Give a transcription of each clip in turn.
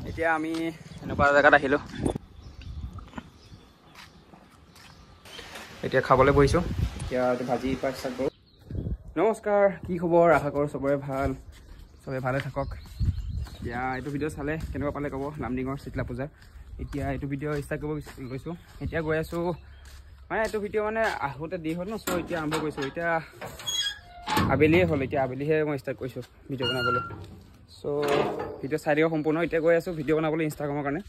এতিয়া আমি এনেকুৱা জেগাত আহিলোঁ। এতিয়া খাবলৈ বহিছোঁ। এতিয়া ভাজি পাই ষ্টাৰ্ট কৰোঁ। নমস্কাৰ, কি খবৰ? আশা কৰোঁ চবৰে ভাল, চবে ভালে থাকক। এতিয়া এইটো ভিডিঅ' চালে কেনেকুৱা পালে ক'ব। লামডিঙৰ শীতলা পূজা এতিয়া এইটো ভিডিঅ' ষ্টাৰ্ট কৰিব লৈছোঁ। এতিয়া গৈ আছোঁ, মানে এইটো ভিডিঅ' মানে আহোঁতে দেৰি হ'ল ন, চ' এতিয়া আৰম্ভ কৰিছোঁ। এতিয়া আবেলিয়ে হ'ল, এতিয়া আবেলিহে মই ষ্টাৰ্ট কৰিছোঁ ভিডিঅ' বনাবলৈ। চ' ভিডিঅ' চাই দিব সম্পূৰ্ণ। এতিয়া গৈ আছোঁ ভিডিঅ' বনাবলৈ ইনষ্টাগ্ৰামৰ কাৰণে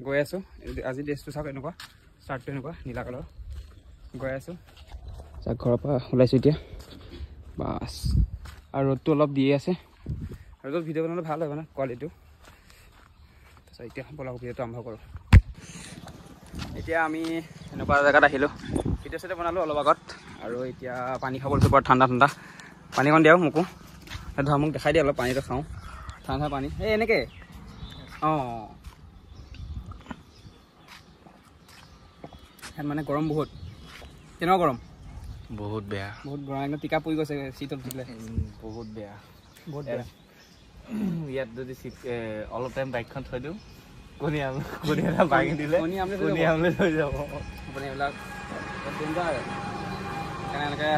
গৈ আছোঁ। আজি ড্ৰেছটো চাওক, এনেকুৱা চাৰ্টটো এনেকুৱা নীলা কালাৰ। গৈ আছোঁ, ঘৰৰ পৰা ওলাইছোঁ এতিয়া। বাছ, আৰু ৰ'দটো অলপ দিয়ে আছে। ৰ'দত ভিডিঅ' বনালে ভাল হয় মানে কোৱালিটিটো। তাৰপিছত এতিয়া ব'লক ভিডিঅ'টো আৰম্ভ কৰোঁ। এতিয়া আমি এনেকুৱা জেগাত আহিলোঁ। ভিডিঅ' চিডিঅ' বনালোঁ অলপ আগত, আৰু এতিয়া পানী খাব লৈছোঁ। বৰ ঠাণ্ডা ঠাণ্ডা পানী অকণ দিয়ক মোকো। ধৰা মোক দেখাই দিয়ে অলপ, পানীটো খাওঁ। ঠাণ্ডা পানী এই এনেকৈ। অঁ, ইয়াত মানে গৰম বহুত। কেনেকুৱা গৰম? বহুত বেয়া, বহুত গৰম, একদম টিকা পৰি গৈছে শীতল উঠিলে। বহুত বেয়া, বহুত বেয়া। ইয়াত যদি অলপ টাইম বাইকখন থৈ দিওঁ, কণী এটা ভাঙি দিলে কণী আমলেট হৈ যাব। আপুনি এইবিলাক সেইকাৰণে এনেকৈ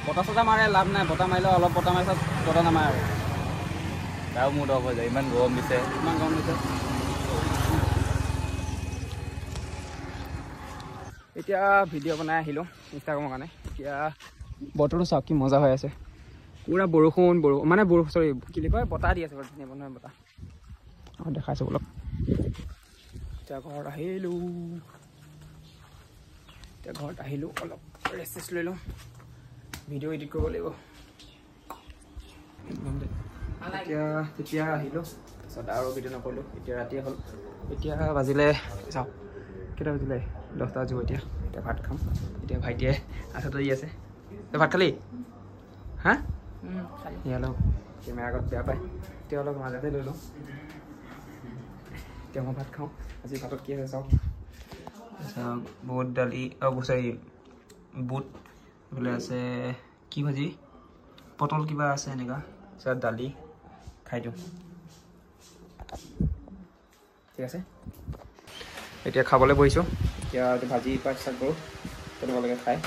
বতাহ চতাহ মাৰে লাভ নাই। বতাহ মাৰিলে অলপ বতাহ মাৰিলে বতাহ নামাৰে আৰু মুড অফ হৈ যায়। ইমান গৰম দিছে, ইমান গৰম দিছে। এতিয়া ভিডিঅ' বনাই আহিলোঁ ইনষ্টাগ্ৰামৰ কাৰণে। এতিয়া বতৰটো চাওক কি মজা হৈ আছে। পূৰা বৰষুণ মানে চৰি কি বুলি কয়, বতাহ দি আছে বাৰু, ধুনীয়া বন্ধ বতাহ। অঁ, দেখাইছোঁ অলপ। এতিয়া ঘৰত আহিলোঁ। অলপ ৰেষ্ট লৈ লওঁ, ভিডিঅ' এডিট কৰিব লাগিব। তেতিয়া আহিলোঁ, তাৰপিছত আৰু ভিডিঅ' নকৰিলোঁ। এতিয়া ৰাতিয়ে হ'ল। এতিয়া বাজিলে চাওক কেইটা বাজিলে, 10টা বাজিব এতিয়া। এতিয়া ভাত খাম। এতিয়া ভাইটিয়ে আঠাটো দি আছে। তই ভাত খালি? হা? অলপ কেমেৰা আগত বেয়া পায়। এতিয়া অলপ মাজতে লৈ লওঁ। এতিয়া মই ভাত খাওঁ। আজি ভাতত কি আছে চাওক। বুট দালি, চৰি বুট, এইফালে আছে কি ভাজি, পটল কিবা আছে এনেকুৱা, তাৰপিছত দালি। খাই দিওঁ, ঠিক আছে। এতিয়া খাবলৈ বহিছোঁ। এতিয়া ভাজি পাই ষ্টাৰ্ট কৰোঁ। তেনেকুৱা লাগে খাই।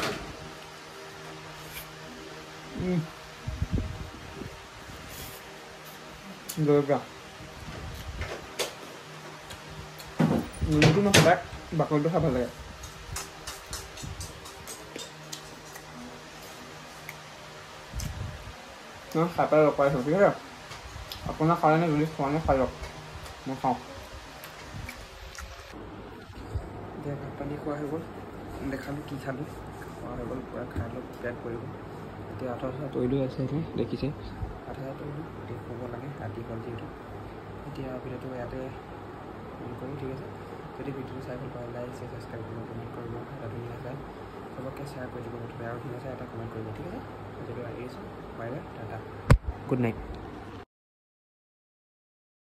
নেমুটো মই সদায় বাকলিটো খাই ভাল লাগে। খাই পেলাই লগ পাইছোঁ, ঠিক আছে। আপোনাৰ খালে নে যদি খোৱা নাই খাই লওক, মই খাওঁ। এতিয়া ভাত পানী খোৱা হৈ গ'ল। দেখালোঁ কি খালোঁ, খোৱা হৈ গ'ল। পূৰা খাই লওক, পেট পৰিব। এতিয়া আঠা তৰিলোঁ আছে এতিয়া দেখিছে। আঠা তৰিলোঁ, এতিয়া শুব লাগে, ৰাতি হ'ল যিহেতু। এতিয়া ভিডিঅ'টো ইয়াতে কৰোঁ, ঠিক আছে। যদি ভিডিঅ'টো চাই ভাল পায়, লাইক ছাবস্ক্ৰাইব কৰিব, কমেণ্ট কৰিব। এটা ধুনীয়া চাই চবকে শ্বেয়াৰ কৰি দিব, মুঠতে আৰু ধুনীয়া চাই এটা কমেণ্ট কৰিব, ঠিক আছে। ভিডিঅ'টো আহি আছোঁ। Bye bye, Tata, good night.